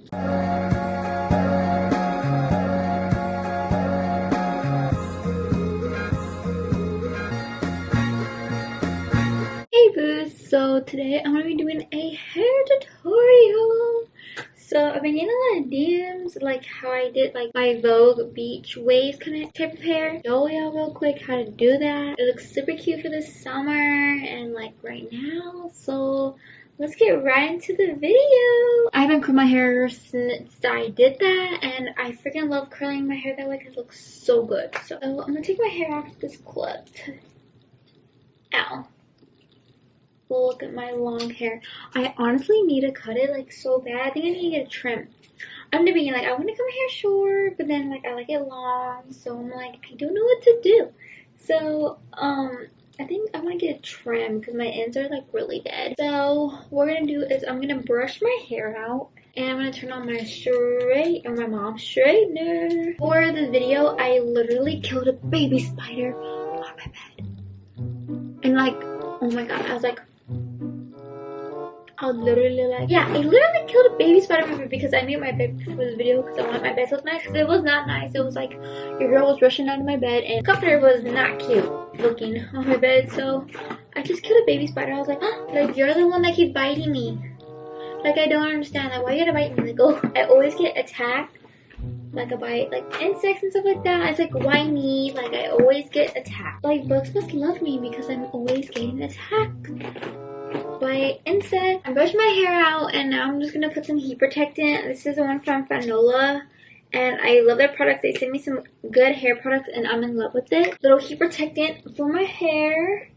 Hey boo, so today I'm going to be doing a hair tutorial. So I've been getting a lot of DMs like how I did like my Vogue beach waves kind of type of hair. Show y'all real quick how to do that. It looks super cute for the summer and like right now. So let's get right into the video. I haven't curled my hair since I did that, and I freaking love curling my hair that way because it looks so good. So I'm going to take my hair off this clip. Ow. Look at my long hair. I honestly need to cut it like so bad. I think I need to get a trim. I'm the beginning, like I want to cut my hair short, but then like I like it long, so I'm like I don't know what to do. So I think I want to get a trim because my ends are like really dead. So what we're gonna do is I'm gonna brush my hair out, and I'm gonna turn on my mom's straightener. For the video, I literally killed a baby spider on my bed, and like oh my god, I was literally like, yeah, I literally killed a baby spider because I made my bed for this video because I wanted my bed to look nice. Because it was not nice. It was like your girl was rushing out of my bed and the comforter was not cute looking on my bed. So I just killed a baby spider. I was like, oh, like you're the one that keep biting me. Like I don't understand. Like why you gotta bite me? Like oh, I always get attacked. Like a bite, like insects and stuff like that. I was like, why me? Like I always get attacked. Like bugs must love me because I'm always getting attacked by insects. I brushed my hair out and now I'm just gonna put some heat protectant. This is the one from Fanola, and I love their products. They send me some good hair products and I'm in love with it. Little heat protectant for my hair.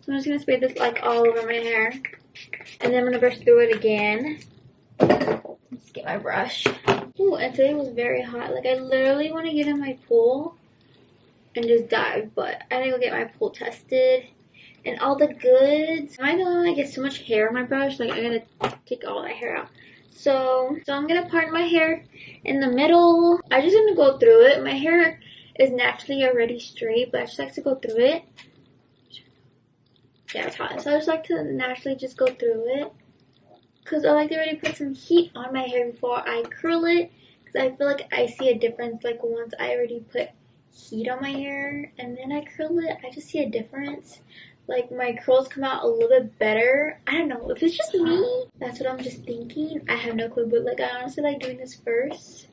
So I'm just gonna spray this like all over my hair, and then I'm gonna brush through it again. Let's get my brush. Ooh, and today was very hot. Like I literally want to get in my pool and just dive, but I need to go get my pool tested and all the goods. Am I the one that gets so much hair on my brush? Like I gotta take all that hair out. So I'm gonna part my hair in the middle. I just gonna go through it. My hair is naturally already straight, but I just like to go through it. Yeah, it's hot. So I just like to naturally just go through it, because I like to already put some heat on my hair before I curl it, because I feel like I see a difference like once I already put heat on my hair and then I curl it. I just see a difference. Like my curls come out a little bit better. I don't know if it's just me. That's what I'm just thinking. I have no clue, but like I honestly like doing this first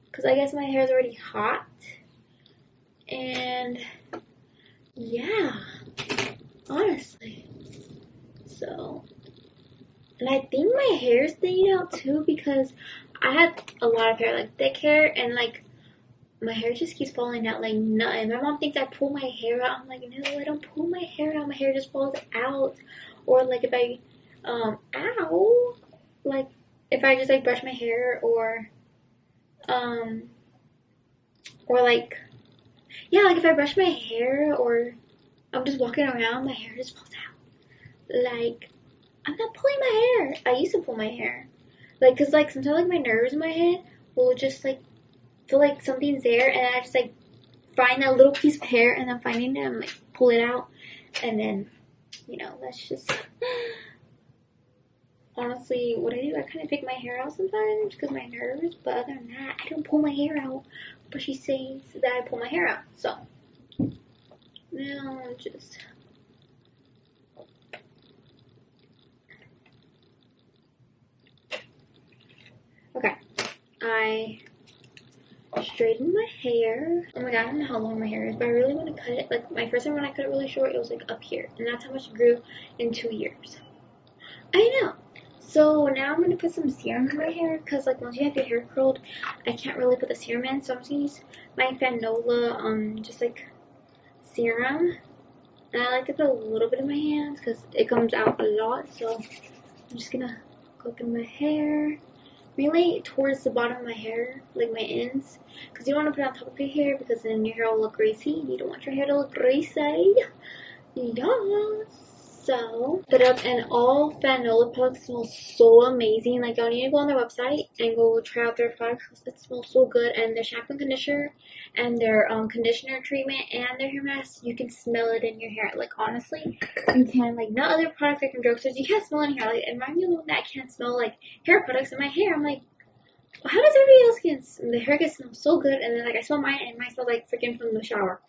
because I guess my hair is already hot. And yeah, honestly. So, and I think my hair is staying out too because I have a lot of hair, like thick hair, and like my hair just keeps falling out like nothing. My mom thinks I pull my hair out. I'm like, no, I don't pull my hair out. My hair just falls out. Or like if I, ow, like if I just like brush my hair or like, yeah, like if I brush my hair or I'm just walking around, my hair just falls out. Like, I'm not pulling my hair. I used to pull my hair. Like, cause like sometimes like my nerves in my head will just like feel like something's there, and I just like find that little piece of hair and then finding it and like pull it out, and then you know that's just honestly what I do. I kind of pick my hair out sometimes because my nerves, but other than that I don't pull my hair out, but she says that I pull my hair out. So now just okay, I straighten my hair. Oh my god, I don't know how long my hair is, but I really want to cut it. Like my first time when I cut it really short, it was like up here, and that's how much it grew in 2 years. I know. So now I'm gonna put some serum in my hair because like once you have your hair curled, I can't really put the serum in. So I'm just gonna use my Fanola just like serum, and I like to put a little bit in my hands because it comes out a lot. So I'm just gonna go through my hair. Really towards the bottom of my hair, like my ends, because you don't want to put it on top of your hair because then your hair will look greasy. You don't want your hair to look greasy. Yes. So, put up an all Fanola product. Smells so amazing. Like, y'all need to go on their website and go try out their products. It smells so good. And their shampoo and conditioner and their conditioner treatment and their hair mask, you can smell it in your hair. Like, honestly, you can. Like, not other products like from drugstores, you can't smell in your hair. Like, it reminds me of the one that I can't smell like hair products in my hair. I'm like, how does everybody else get the hair gets smell so good? And then like I smell mine and mine smells like freaking from the shower.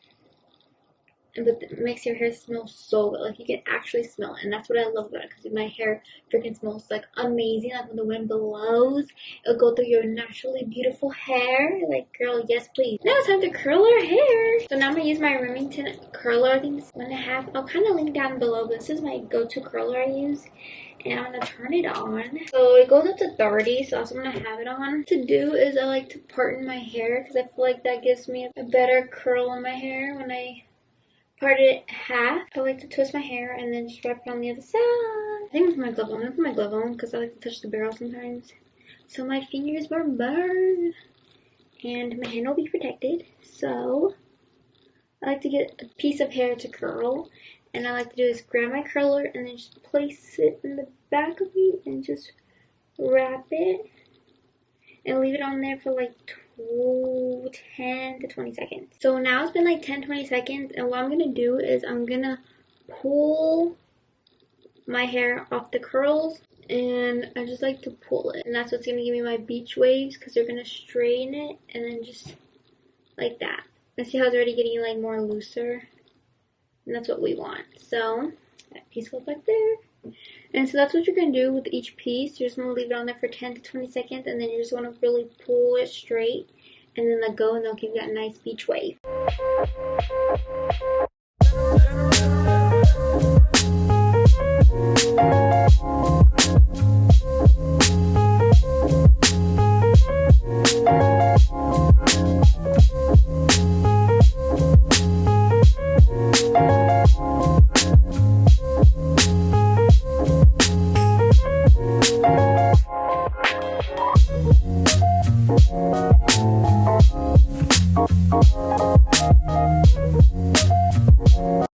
But it makes your hair smell so good. Like, you can actually smell it. And that's what I love about it. Because my hair freaking smells, like, amazing. Like, when the wind blows, it'll go through your naturally beautiful hair. Like, girl, yes, please. Now it's time to curl our hair. So now I'm going to use my Remington curler. I think this one and a half. I'll kind of link down below. But this is my go-to curler I use. And I'm going to turn it on. So it goes up to 30. So that's what I'm going to have it on. To do is I like to partin my hair. Because I feel like that gives me a better curl in my hair when I part it half. I like to twist my hair and then just wrap it on the other side. I think I'm gonna put my glove on. I'm gonna put my glove on because I like to touch the barrel sometimes, so my fingers won't burn and my hand will be protected. So I like to get a piece of hair to curl, and I like to do is grab my curler and then just place it in the back of me and just wrap it and leave it on there for like 10 to 20 seconds. So now it's been like 10-20 seconds, and what I'm gonna do is I'm gonna pull my hair off the curls, and I just like to pull it, and that's what's gonna give me my beach waves, because they're gonna straighten it and then just like that. And see how it's already getting like more looser, and that's what we want. So that piece goes back there. And so that's what you're going to do with each piece. You're just going to leave it on there for 10 to 20 seconds, and then you just want to really pull it straight and then let go, and they'll give you that nice beach wave.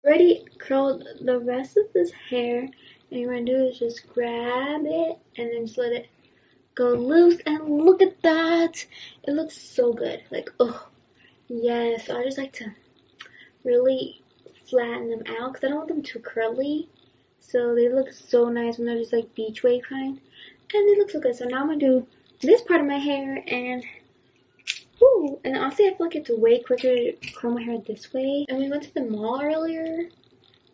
Already curled the rest of this hair, and you're going to do is just grab it and then just let it go loose, and look at that. It looks so good. Like, oh yes. So I just like to really flatten them out because I don't want them too curly, so they look so nice when they're just like beach wave kind, and they look so good. So now I'm going to do this part of my hair, and whoo, and honestly I feel like it's way quicker to curl my hair this way. And we went to the mall earlier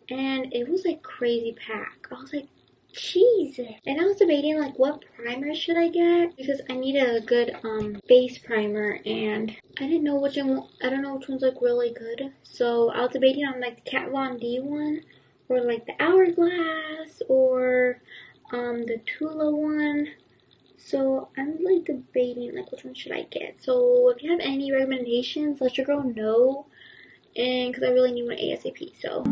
and it was like crazy packed. I was like, Jesus. And I was debating like what primer should I get, because I need a good base primer, and I didn't know which one. I don't know which one's like really good. So I was debating on like the Kat Von D one, or like the Hourglass, or the Tula one. So I'm like debating like which one should I get. So if you have any recommendations, let your girl know, and because I really need one ASAP. So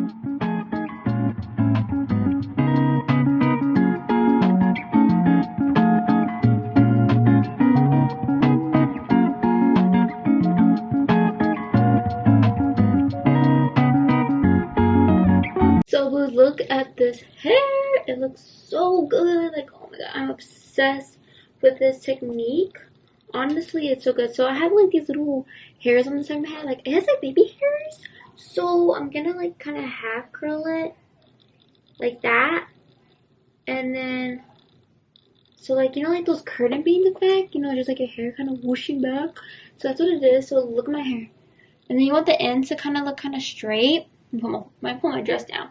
look at this hair. It looks so good. Like, oh my god, I'm obsessed with this technique. Honestly, it's so good. So I have like these little hairs on the side of my head. Like, it has like baby hairs. So I'm gonna like kind of half curl it like that. And then, so like, you know, like those curtain beans effect, you know, just like your hair kind of whooshing back. So that's what it is. So look at my hair. And then you want the ends to kind of look kind of straight. Pull my dress down.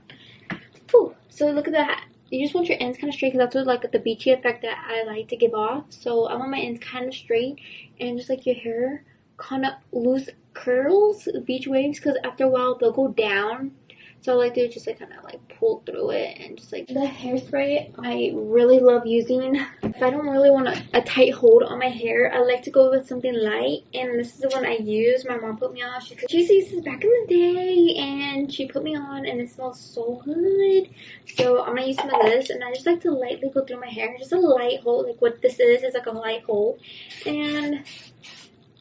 Whew. So look at that. You just want your ends kind of straight, because that's what like the beachy effect that I like to give off. So I want my ends kind of straight, and just like your hair kind of loose curls, beach waves, because after a while they'll go down. So I like to just like kind of like pull through it, and just like the hairspray I really love using. If I don't really want a tight hold on my hair, I like to go with something light, and this is the one I use. My mom put me on. She used this back in the day, and she put me on, and it smells so good. So I'm gonna use some of this, and I just like to lightly go through my hair, just a light hold. Like what this is like a light hold, and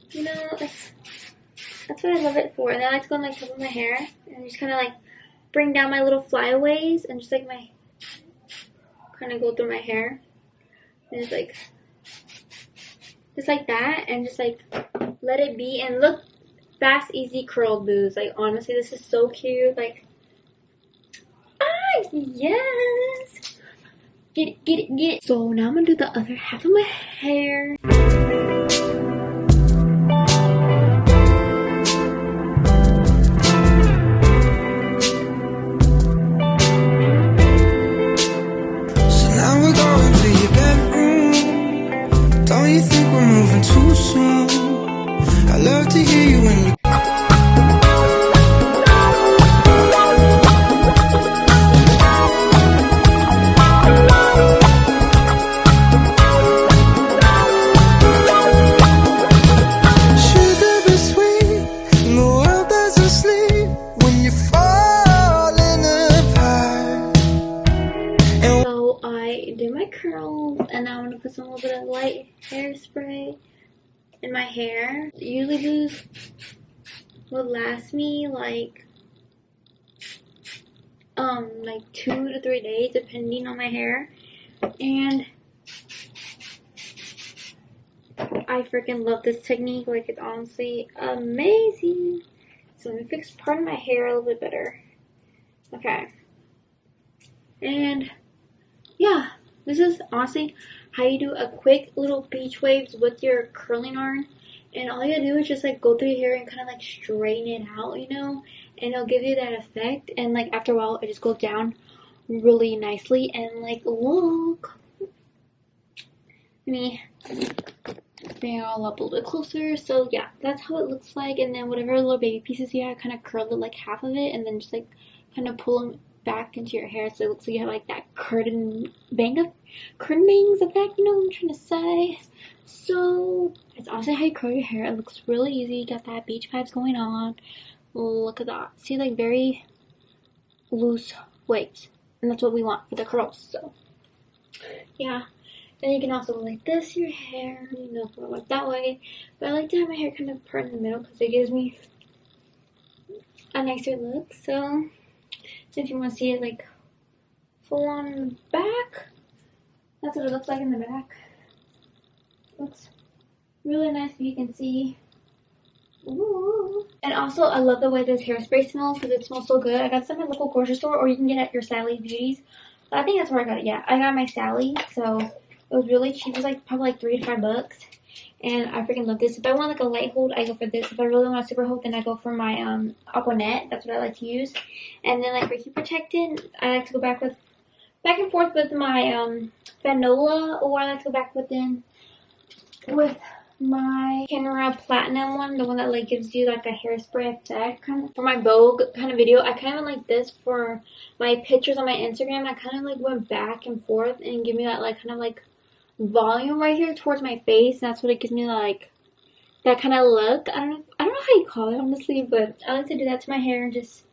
you know, that's what I love it for. And then I like to go on like top of my hair and just kind of like bring down my little flyaways, and just like my kind of go through my hair. And it's like, just like that, and just like let it be. And look, fast, easy curl booze. Like honestly, this is so cute. Like, ah, yes. Get it, get it, get it. So now I'm gonna do the other half of my hair. So now we're going to your bedroom. Don't you think we're moving too soon? I love to hear you when you curls, and now I'm gonna put some little bit of light hairspray in my hair. Usually these will last me like 2 to 3 days depending on my hair, and I freaking love this technique. Like, it's honestly amazing. So let me fix part of my hair a little bit better. Okay, and yeah, this is honestly how you do a quick little beach waves with your curling iron. And all you gotta do is just like go through your hair and kind of like straighten it out, you know, and it'll give you that effect. And like after a while, it just goes down really nicely. And like, look, let me bring it all up a little bit closer. So yeah, that's how it looks like. And then whatever little baby pieces you have, kind of curl it like half of it, and then just like kind of pull them back into your hair, so it looks like you have like that curtain bangs effect, you know what I'm trying to say. So it's also how you curl your hair. It looks really easy. You got that beach vibes going on. Look at that. See, like very loose waves, and that's what we want for the curls. So yeah, then you can also go like this your hair, you know, go like that way. But I like to have my hair kind of part in the middle because it gives me a nicer look. So if you want to see it like full on in the back, that's what it looks like in the back. Looks really nice if you can see. Ooh. And also, I love the way this hairspray smells because it smells so good. I got this at my local grocery store, or you can get it at your Sally Beauties. But I think that's where I got it. Yeah, I got my Sally, so it was really cheap. It was like probably like $3 to $5. And I freaking love this. If I want like a light hold, I go for this. If I really want a super hold, then I go for my Aquanet. That's what I like to use. And then like for heat protectant, I like to go back and forth with my Fanola, or I like to go back with my Camera Platinum one, the one that like gives you like a hairspray effect. Kind of for my Vogue kind of video, I kind of like this for my pictures on my Instagram. I kind of like went back and forth and give me that like kind of like volume right here towards my face. And that's what it gives me, like that kind of look. I don't know how you call it honestly, but I like to do that to my hair, and just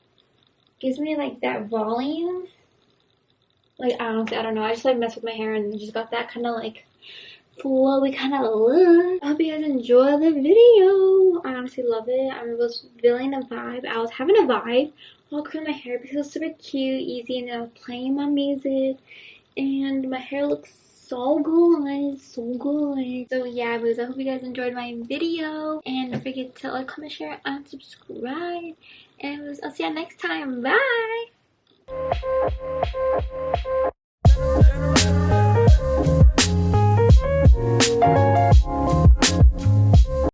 gives me like that volume. Like honestly, I don't know, I just like mess with my hair and just got that kind of like flowy kind of look. I hope you guys enjoy the video. I honestly love it. I was feeling a vibe. I was having a vibe while curling my hair because it was super cute, easy, and I was playing my music, and my hair looks so good, so good. So yeah, boys, I hope you guys enjoyed my video, and don't forget to like, comment, share, and subscribe, and I'll see you next time. Bye.